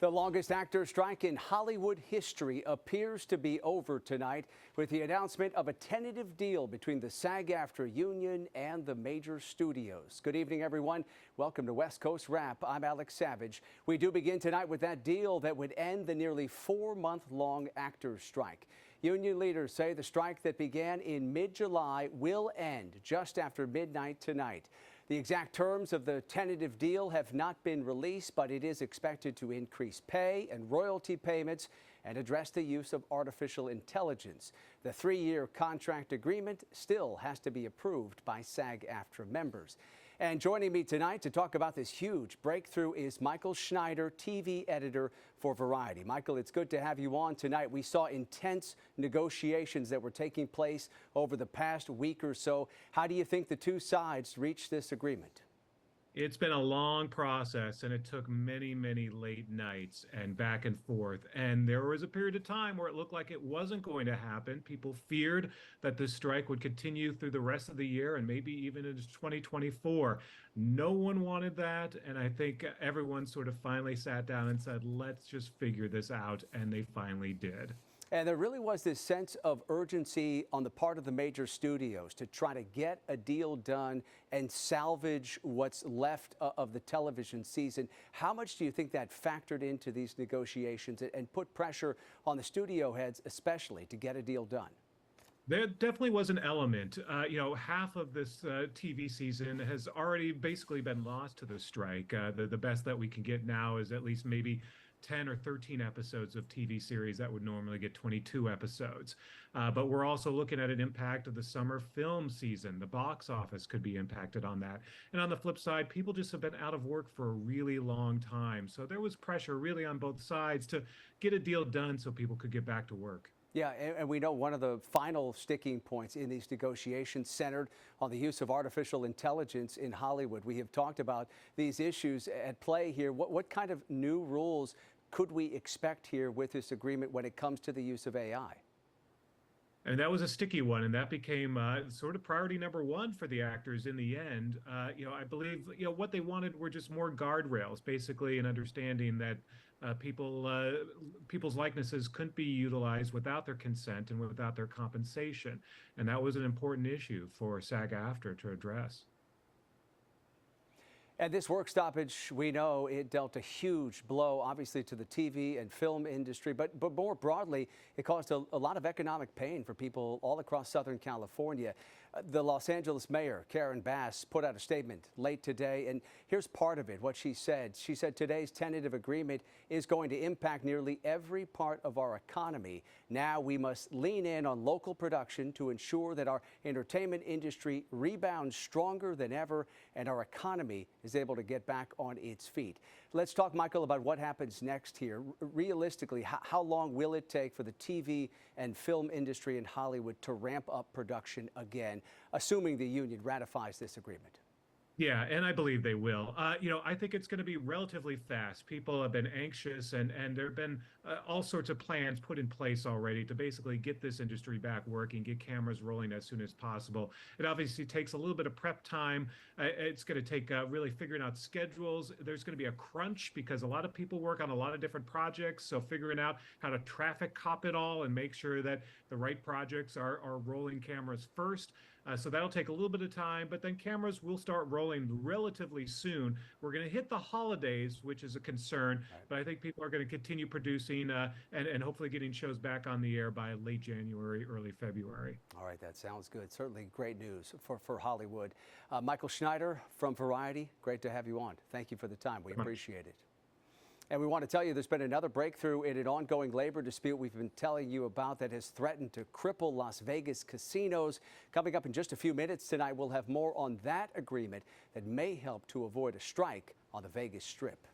The longest actor strike in Hollywood history appears to be over tonight with the announcement of a tentative deal between the SAG-AFTRA union and the major studios. Good evening, everyone. Welcome to West Coast Wrap. I'm Alex Savage. We do begin tonight with that deal that would end the nearly 4-month-long actors strike. Union leaders say the strike that began in mid-July will end just after midnight tonight. The exact terms of the tentative deal have not been released, but it is expected to increase pay and royalty payments and address the use of artificial intelligence. The 3-year contract agreement still has to be approved by SAG-AFTRA members. And joining me tonight to talk about this huge breakthrough is Michael Schneider, TV editor for Variety. Michael, it's good to have you on tonight. We saw intense negotiations that were taking place over the past week or so. How do you think the two sides reached this agreement? It's been a long process, and it took many, many late nights and back and forth. And there was a period of time where it looked like it wasn't going to happen. People feared that this strike would continue through the rest of the year and maybe even into 2024. No one wanted that, and I think everyone sort of finally sat down and said, let's just figure this out, and they finally did. And there really was this sense of urgency on the part of the major studios to try to get a deal done and salvage what's left of the television season. How much do you think that factored into these negotiations and put pressure on the studio heads, especially, to get a deal done? There definitely was an element. Half of this TV season has already basically been lost to the strike. The best that we can get now is at least maybe 10 or 13 episodes of TV series that would normally get 22 episodes. But we're also looking at an impact of the summer film season. The box office could be impacted on that. And on the flip side, people just have been out of work for a really long time. So there was pressure really on both sides to get a deal done so people could get back to work. Yeah, and we know one of the final sticking points in these negotiations centered on the use of artificial intelligence in Hollywood. We have talked about these issues at play here. What kind of new rules could we expect here with this agreement when it comes to the use of AI? And that was a sticky one, and that became sort of priority number one for the actors in the end. I believe what they wanted were just more guardrails, basically an understanding that people's likenesses couldn't be utilized without their consent and without their compensation, and that was an important issue for SAG-AFTRA to address. And this work stoppage, we know it dealt a huge blow, obviously, to the TV and film industry, but more broadly, it caused a lot of economic pain for people all across Southern California. The Los Angeles mayor, Karen Bass, put out a statement late today, and here's part of it, what she said. She said today's tentative agreement is going to impact nearly every part of our economy. Now we must lean in on local production to ensure that our entertainment industry rebounds stronger than ever and our economy is able to get back on its feet. Let's talk, Michael, about what happens next here. Realistically, how long will it take for the TV and film industry in Hollywood to ramp up production again, assuming the union ratifies this agreement? Yeah, and I believe they will. I think it's going to be relatively fast. People have been anxious, and there have been all sorts of plans put in place already to basically get this industry back working, get cameras rolling as soon as possible. It obviously takes a little bit of prep time. It's going to take really figuring out schedules. There's going to be a crunch because a lot of people work on a lot of different projects. So figuring out how to traffic cop it all and make sure that the right projects are rolling cameras first. So that'll take a little bit of time, but then cameras will start rolling relatively soon. We're going to hit the holidays, which is a concern, right, but I think people are going to continue producing and hopefully getting shows back on the air by late January, early February. All right, that sounds good. Certainly great news for Hollywood. Michael Schneider from Variety, great to have you on. Thank you for the time. We appreciate it. And we want to tell you there's been another breakthrough in an ongoing labor dispute we've been telling you about that has threatened to cripple Las Vegas casinos. Coming up in just a few minutes tonight, we'll have more on that agreement that may help to avoid a strike on the Vegas Strip.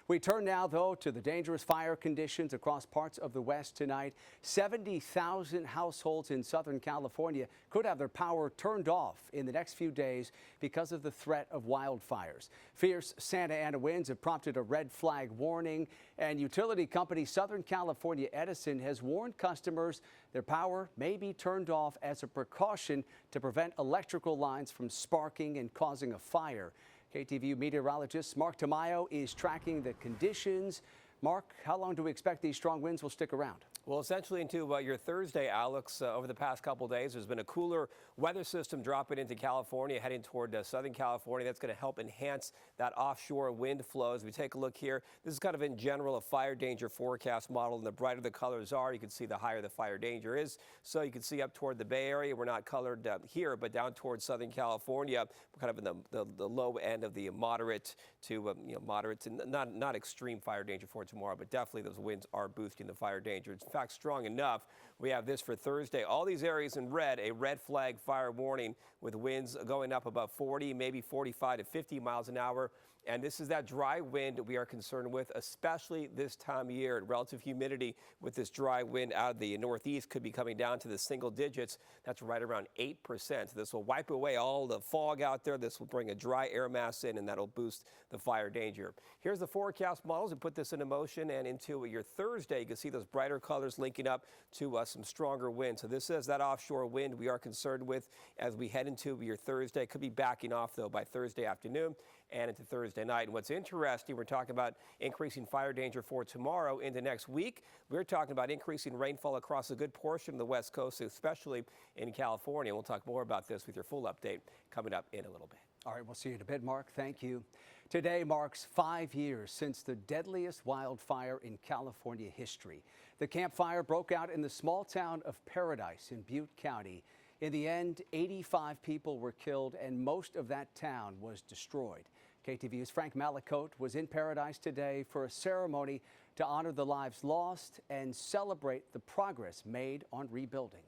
We turn now, though, to the dangerous fire conditions across parts of the West tonight. 70,000 households in Southern California could have their power turned off in the next few days because of the threat of wildfires. Fierce Santa Ana winds have prompted a red flag warning, and utility company Southern California Edison has warned customers their power may be turned off as a precaution to prevent electrical lines from sparking and causing a fire. KTVU meteorologist Mark Tamayo is tracking the conditions. Mark, how long do we expect these strong winds will stick around? Well, essentially into your Thursday, Alex. Over the past couple days, there's been a cooler weather system dropping into California, heading toward Southern California. That's going to help enhance that offshore wind flow. As we take a look here, this is kind of in general a fire danger forecast model, and the brighter the colors are, you can see the higher the fire danger is. So you can see up toward the Bay Area, we're not colored here, but down towards Southern California, we're kind of in the low end of the moderate to moderate to not extreme fire danger for tomorrow, but definitely those winds are boosting the fire danger. It's in fact strong enough. We have this for Thursday. All these areas in red, a red flag fire warning with winds going up about 40, maybe 45 to 50 miles an hour. And this is that dry wind we are concerned with, especially this time of year. Relative humidity with this dry wind out of the northeast could be coming down to the single digits. That's right around 8%. This will wipe away all the fog out there. This will bring a dry air mass in, and that'll boost the fire danger. Here's the forecast models and put this into motion, and into your Thursday, you can see those brighter colors linking up to some stronger wind. So this is that offshore wind we are concerned with as we head into your Thursday. Could be backing off, though, by Thursday afternoon and into Thursday night. And what's interesting, we're talking about increasing fire danger for tomorrow into next week. We're talking about increasing rainfall across a good portion of the West Coast, especially in California. We'll talk more about this with your full update coming up in a little bit. All right, we'll see you in a bit, Mark. Thank you. Today marks 5 years since the deadliest wildfire in California history. The campfire broke out in the small town of Paradise in Butte County. In the end, 85 people were killed and most of that town was destroyed. KTVU's Frank Malakote was in Paradise today for a ceremony to honor the lives lost and celebrate the progress made on rebuilding.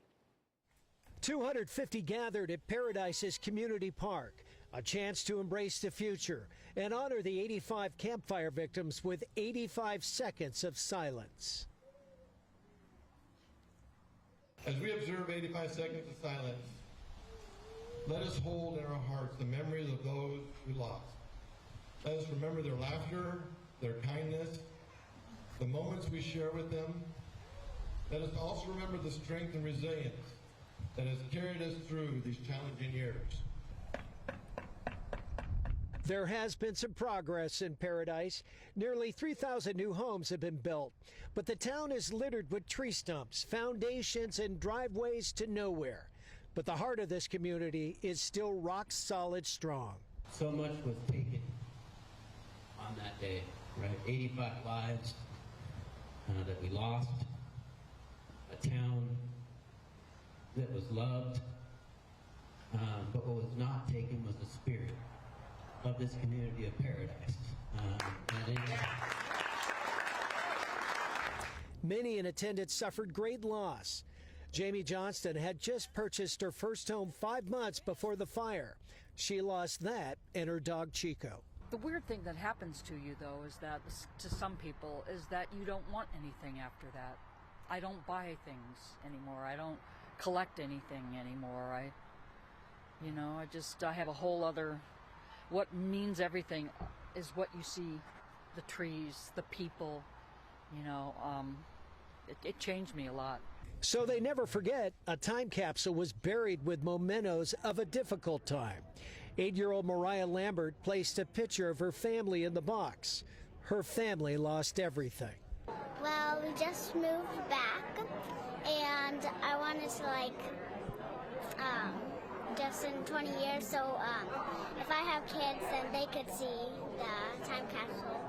250 gathered at Paradise's community park, a chance to embrace the future and honor the 85 campfire victims with 85 seconds of silence. As we observe 85 seconds of silence, let us hold in our hearts the memories of those we lost. Let us remember their laughter, their kindness, the moments we share with them. Let us also remember the strength and resilience that has carried us through these challenging years. There has been some progress in Paradise. Nearly 3,000 new homes have been built, but the town is littered with tree stumps, foundations, and driveways to nowhere. But the heart of this community is still rock solid strong. So much was taken on that day, right? 85 lives that we lost, a town that was loved, but what was not taken was the spirit of this community of Paradise. Many in attendance suffered great loss. Jamie Johnston had just purchased her first home 5 months before the fire. She lost that and her dog Chico. The weird thing that happens to you, though, is that to some people is that you don't want anything after that. I don't buy things anymore. I don't collect anything anymore. I have a whole other, what means everything is what you see, the trees, the people, it changed me a lot. So they never forget, a time capsule was buried with mementos of a difficult time. 8-year-old Mariah Lambert placed a picture of her family in the box. Her family lost everything. Well, we just moved back, and I wanted to, just in 20 years, so if I have kids, then they could see the time capsule.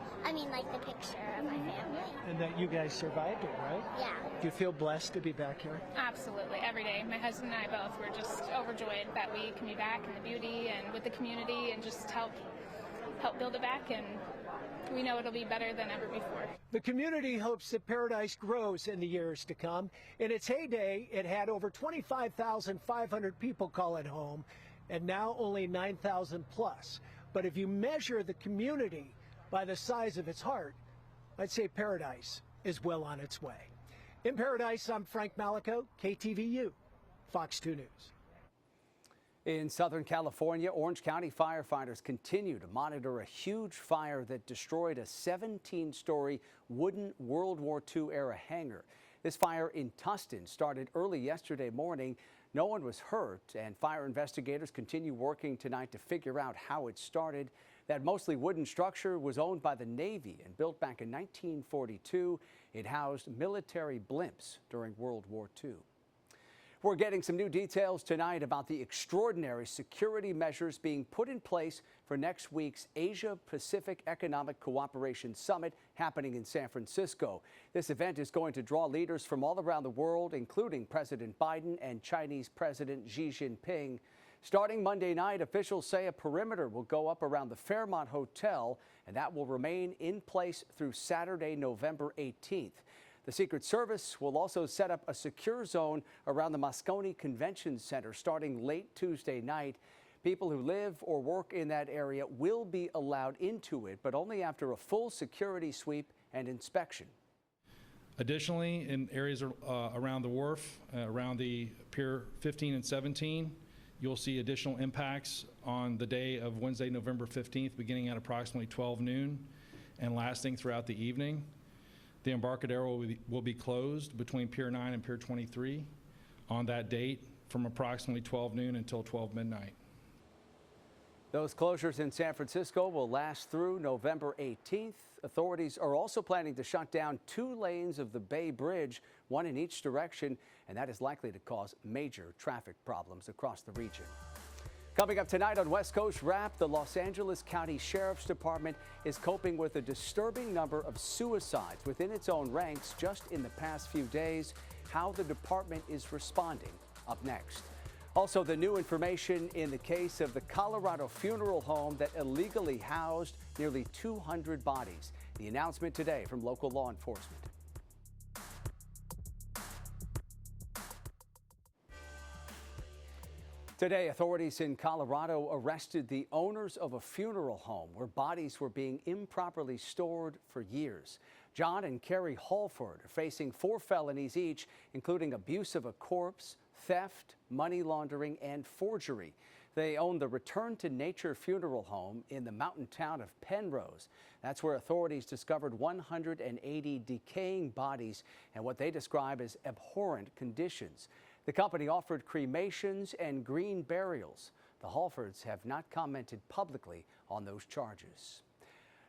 The picture of my family. And that you guys survived it, right? Yeah. Do you feel blessed to be back here? Absolutely, every day. My husband and I both were just overjoyed that we can be back in the beauty and with the community and just help build it back, and we know it'll be better than ever before. The community hopes that Paradise grows in the years to come. In its heyday, it had over 25,500 people call it home, and now only 9,000 plus. But if you measure the community by the size of its heart, I'd say Paradise is well on its way. In Paradise, I'm Frank Malakote, KTVU, Fox 2 News. In Southern California, Orange County firefighters continue to monitor a huge fire that destroyed a 17-story wooden World War II-era hangar. This fire in Tustin started early yesterday morning. No one was hurt, and fire investigators continue working tonight to figure out how it started. That mostly wooden structure was owned by the Navy and built back in 1942. It housed military blimps during World War II. We're getting some new details tonight about the extraordinary security measures being put in place for next week's Asia-Pacific Economic Cooperation Summit happening in San Francisco. This event is going to draw leaders from all around the world, including President Biden and Chinese President Xi Jinping. Starting Monday night, officials say a perimeter will go up around the Fairmont Hotel, and that will remain in place through Saturday, November 18th. The Secret Service will also set up a secure zone around the Moscone Convention Center starting late Tuesday night. People who live or work in that area will be allowed into it, but only after a full security sweep and inspection. Additionally, in areas around the wharf, around the Pier 15 and 17, you'll see additional impacts on the day of Wednesday, November 15th, beginning at approximately 12 noon and lasting throughout the evening. The Embarcadero will be closed between Pier 9 and Pier 23 on that date from approximately 12 noon until 12 midnight. Those closures in San Francisco will last through November 18th. Authorities are also planning to shut down 2 lanes of the Bay Bridge, one in each direction, and that is likely to cause major traffic problems across the region. Coming up tonight on West Coast Wrap, the Los Angeles County Sheriff's Department is coping with a disturbing number of suicides within its own ranks just in the past few days. How the department is responding. Up next. Also, the new information in the case of the Colorado funeral home that illegally housed nearly 200 bodies. The announcement today from local law enforcement. Today, authorities in Colorado arrested the owners of a funeral home where bodies were being improperly stored for years. John and Carrie Halford are facing 4 felonies each, including abuse of a corpse, theft, money laundering, and forgery. They own the Return to Nature funeral home in the mountain town of Penrose. That's where authorities discovered 180 decaying bodies and what they describe as abhorrent conditions. The company offered cremations and green burials. The Halfords have not commented publicly on those charges.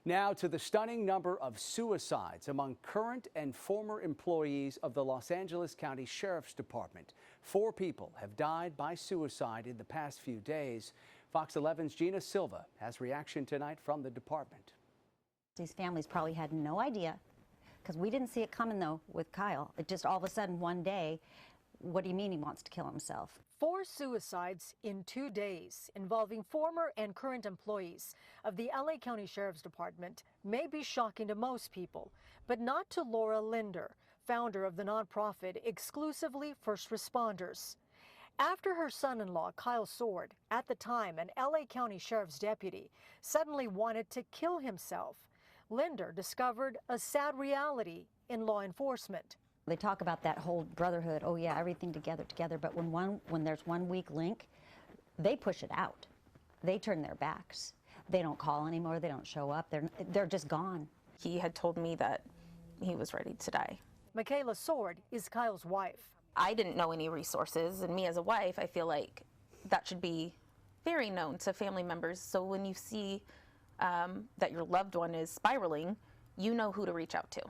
Now to the stunning number of suicides among current and former employees of the Los Angeles County Sheriff's Department. 4 people have died by suicide in the past few days. Fox 11's Gina Silva has reaction tonight from the department. These families probably had no idea, because we didn't see it coming though with Kyle. It just all of a sudden one day, what do you mean he wants to kill himself? 4 suicides in 2 days involving former and current employees of the LA County Sheriff's Department may be shocking to most people, but not to Laura Linder, founder of the nonprofit Exclusively First Responders. After her son-in-law, Kyle Sword, at the time an LA County Sheriff's deputy, suddenly wanted to kill himself, Linder discovered a sad reality in law enforcement. They talk about that whole brotherhood, oh yeah, everything together, but when there's one weak link, they push it out. They turn their backs. They don't call anymore, they don't show up, they're just gone. He had told me that he was ready to die. Michaela Sword is Kyle's wife. I didn't know any resources, and me as a wife, I feel like that should be very known to family members. So when you see that your loved one is spiraling, you know who to reach out to.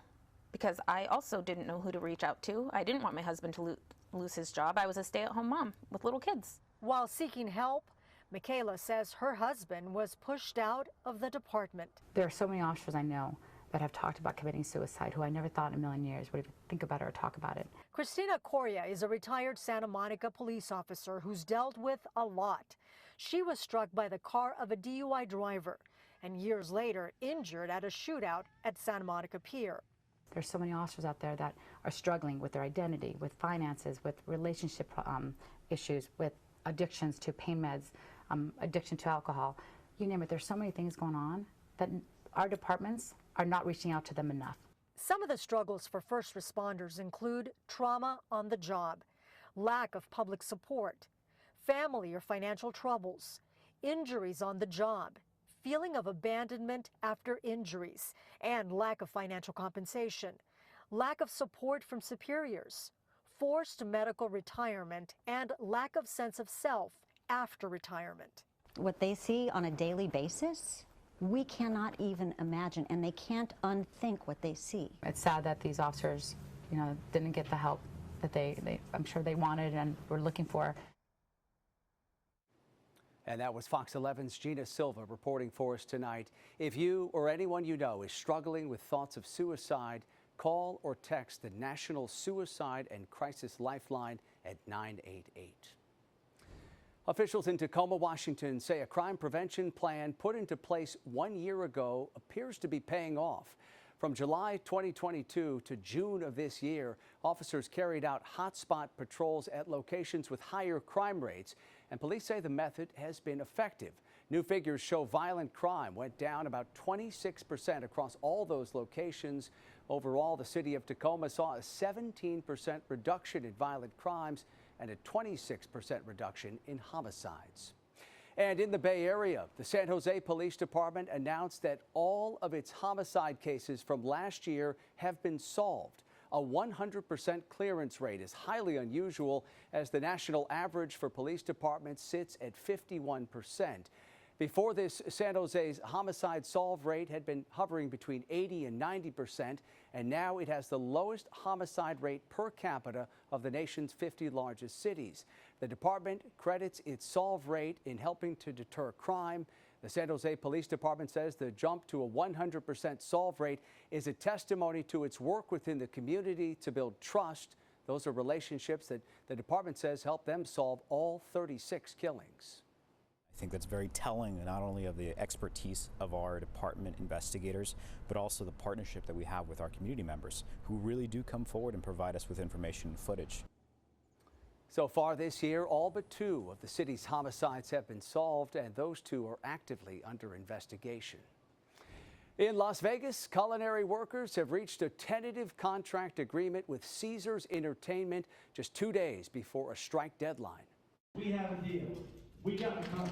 Because I also didn't know who to reach out to. I didn't want my husband to lose his job. I was a stay-at-home mom with little kids. While seeking help, Michaela says her husband was pushed out of the department. There are so many officers I know that have talked about committing suicide who I never thought in a million years would even think about it or talk about it. Christina Coria is a retired Santa Monica police officer who's dealt with a lot. She was struck by the car of a DUI driver and years later injured at a shootout at Santa Monica Pier. There's so many officers out there that are struggling with their identity, with finances, with relationship issues, with addictions to pain meds, addiction to alcohol. You name it, there's so many things going on that our departments are not reaching out to them enough. Some of the struggles for first responders include trauma on the job, lack of public support, family or financial troubles, injuries on the job, feeling of abandonment after injuries, and lack of financial compensation, lack of support from superiors, forced medical retirement, and lack of sense of self after retirement. What they see on a daily basis we cannot even imagine, and they can't unthink what they see. It's sad that these officers, didn't get the help that I'm sure they wanted and were looking for. And that was Fox 11's Gina Silva reporting for us tonight. If you or anyone you know is struggling with thoughts of suicide, call or text the National Suicide and Crisis Lifeline at 988. Officials in Tacoma, Washington say a crime prevention plan put into place 1 year ago appears to be paying off. From July 2022 to June of this year, officers carried out hotspot patrols at locations with higher crime rates, and police say the method has been effective. New figures show violent crime went down about 26% across all those locations. Overall, the city of Tacoma saw a 17% reduction in violent crimes and a 26% reduction in homicides. And in the Bay Area, the San Jose Police Department announced that all of its homicide cases from last year have been solved. A 100% clearance rate is highly unusual, as the national average for police departments sits at 51%. Before this, San Jose's homicide solve rate had been hovering between 80 and 90%, and now it has the lowest homicide rate per capita of the nation's 50 largest cities. The department credits its solve rate in helping to deter crime. The San Jose Police Department says the jump to a 100% solve rate is a testimony to its work within the community to build trust. Those are relationships that the department says help them solve all 36 killings. I think that's very telling, not only of the expertise of our department investigators, but also the partnership that we have with our community members, who really do come forward and provide us with information and footage. So far this year, all but 2 of the city's homicides have been solved, and those 2 are actively under investigation. In Las Vegas, culinary workers have reached a tentative contract agreement with Caesars Entertainment just 2 days before a strike deadline. We have a deal. We got to come.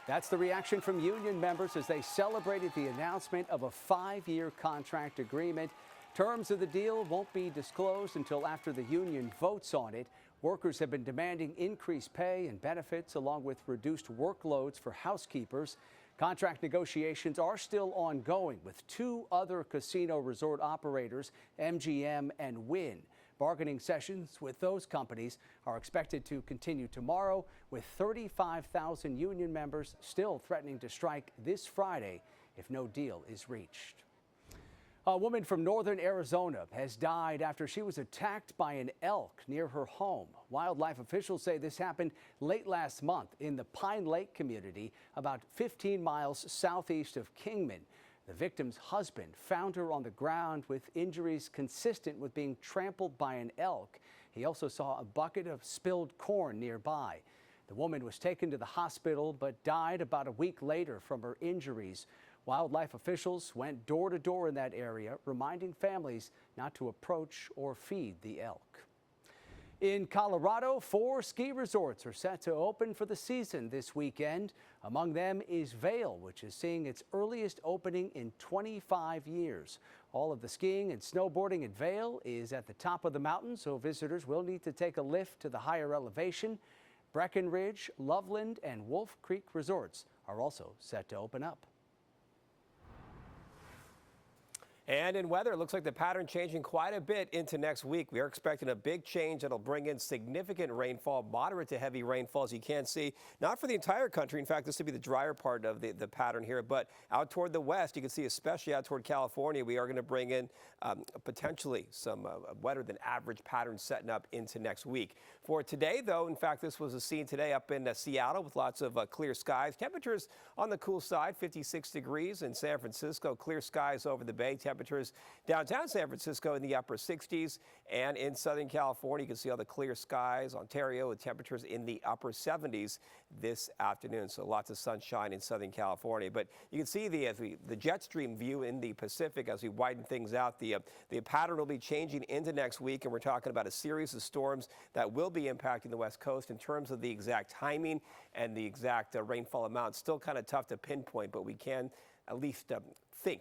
That's the reaction from union members as they celebrated the announcement of a 5-year contract agreement. Terms of the deal won't be disclosed until after the union votes on it. Workers have been demanding increased pay and benefits, along with reduced workloads for housekeepers. Contract negotiations are still ongoing with 2 other casino resort operators, MGM and Wynn. Bargaining sessions with those companies are expected to continue tomorrow, with 35,000 union members still threatening to strike this Friday if no deal is reached. A woman from northern Arizona has died after she was attacked by an elk near her home. Wildlife officials say this happened late last month in the Pine Lake community, about 15 miles southeast of Kingman. The victim's husband found her on the ground with injuries consistent with being trampled by an elk. He also saw a bucket of spilled corn nearby. The woman was taken to the hospital but died about a week later from her injuries. Wildlife officials went door to door in that area, reminding families not to approach or feed the elk. In Colorado, 4 ski resorts are set to open for the season this weekend. Among them is Vail, which is seeing its earliest opening in 25 years. All of the skiing and snowboarding at Vail is at the top of the mountain, so visitors will need to take a lift to the higher elevation. Breckenridge, Loveland, and Wolf Creek resorts are also set to open up. And in weather, it looks like the pattern changing quite a bit into next week. We are expecting a big change that'll bring in significant rainfall, moderate to heavy rainfall, as you can see. Not for the entire country. In fact, this would be the drier part of the pattern here. But out toward the west, you can see, especially out toward California, we are going to bring in potentially some wetter than average patterns setting up into next week. For today, though, in fact, this was a scene today up in Seattle with lots of clear skies. Temperatures on the cool side, 56 degrees in San Francisco. Clear skies over the bay. Temperatures downtown San Francisco in the upper 60s, and in Southern California, you can see all the clear skies. Ontario with temperatures in the upper 70s this afternoon. So lots of sunshine in Southern California. But you can see the jet stream view in the Pacific as we widen things out. The pattern will be changing into next week, and we're talking about a series of storms that will be impacting the West Coast. In terms of the exact timing and the exact rainfall amount, still kind of tough to pinpoint, but we can at least think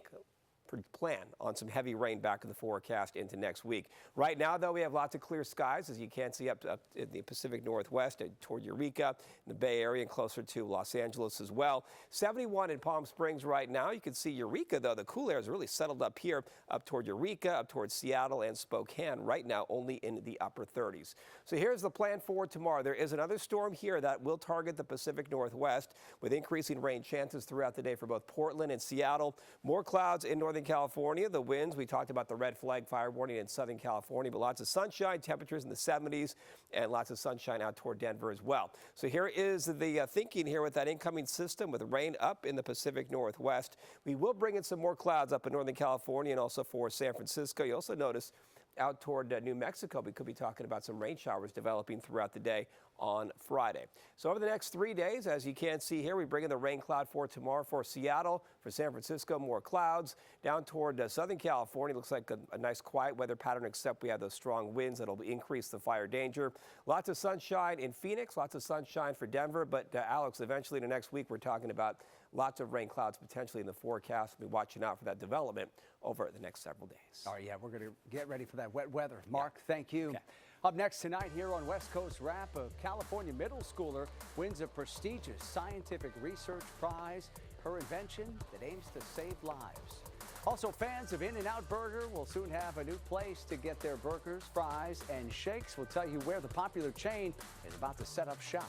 plan on some heavy rain back in the forecast into next week. Right now, though, we have lots of clear skies, as you can see up in the Pacific Northwest toward Eureka, in the Bay Area, and closer to Los Angeles as well. 71 in Palm Springs right now. You can see Eureka, though, the cool air is really settled up here, up toward Eureka, up towards Seattle and Spokane. Right now, only in the upper 30s. So here's the plan for tomorrow. There is another storm here that will target the Pacific Northwest with increasing rain chances throughout the day for both Portland and Seattle. More clouds in Northern California. The winds, we talked about the red flag fire warning in Southern California, but lots of sunshine, temperatures in the 70s, and lots of sunshine out toward Denver as well. So here is the thinking here with that incoming system with rain up in the Pacific Northwest. We will bring in some more clouds up in Northern California and also for San Francisco. You also notice out toward New Mexico, we could be talking about some rain showers developing throughout the day on Friday. So over the next 3 days, as you can see here, we bring in the rain cloud for tomorrow for Seattle, for San Francisco, more clouds. Down toward Southern California, looks like a nice quiet weather pattern, except we have those strong winds that'll increase the fire danger. Lots of sunshine in Phoenix, lots of sunshine for Denver, but Alex, eventually in the next week, we're talking about lots of rain clouds potentially in the forecast. We'll be watching out for that development over the next several days. Oh, yeah, we're going to get ready for that wet weather. Mark, thank you. Okay. Up next tonight here on West Coast Wrap, a California middle schooler wins a prestigious scientific research prize, her invention that aims to save lives. Also, fans of In-N-Out Burger will soon have a new place to get their burgers, fries, and shakes. We'll tell you where the popular chain is about to set up shop.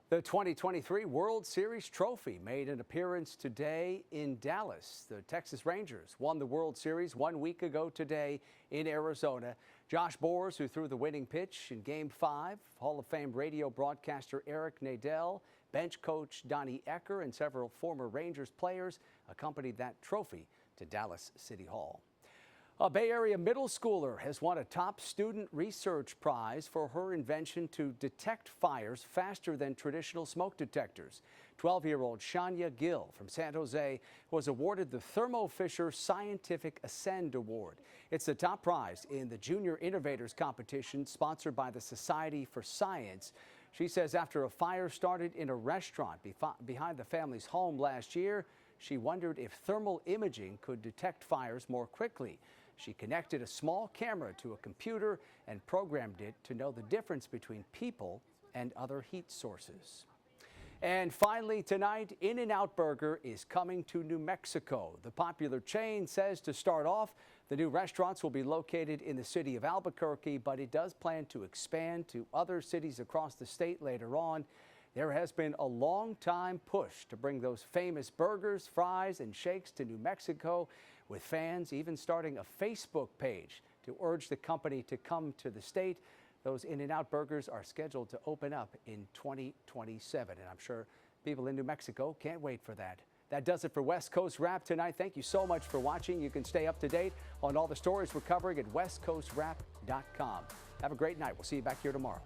The 2023 World Series trophy made an appearance today in Dallas. The Texas Rangers won the World Series 1 week ago today in Arizona. Josh Boers, who threw the winning pitch in Game 5, Hall of Fame radio broadcaster Eric Nadel, bench coach Donnie Ecker, and several former Rangers players accompanied that trophy to Dallas City Hall. A Bay Area middle schooler has won a top student research prize for her invention to detect fires faster than traditional smoke detectors. 12-year-old Shania Gill from San Jose was awarded the Thermo Fisher Scientific Ascend Award. It's the top prize in the Junior Innovators Competition sponsored by the Society for Science. She says after a fire started in a restaurant behind the family's home last year, she wondered if thermal imaging could detect fires more quickly. She connected a small camera to a computer and programmed it to know the difference between people and other heat sources. And finally tonight, In-N-Out Burger is coming to New Mexico. The popular chain says to start off, the new restaurants will be located in the city of Albuquerque, but it does plan to expand to other cities across the state later on. There has been a long time push to bring those famous burgers, fries, and shakes to New Mexico, with fans even starting a Facebook page to urge the company to come to the state. Those In-N-Out burgers are scheduled to open up in 2027, and I'm sure people in New Mexico can't wait for that. That does it for West Coast Wrap tonight. Thank you so much for watching. You can stay up to date on all the stories we're covering at westcoastwrap.com. Have a great night. We'll see you back here tomorrow.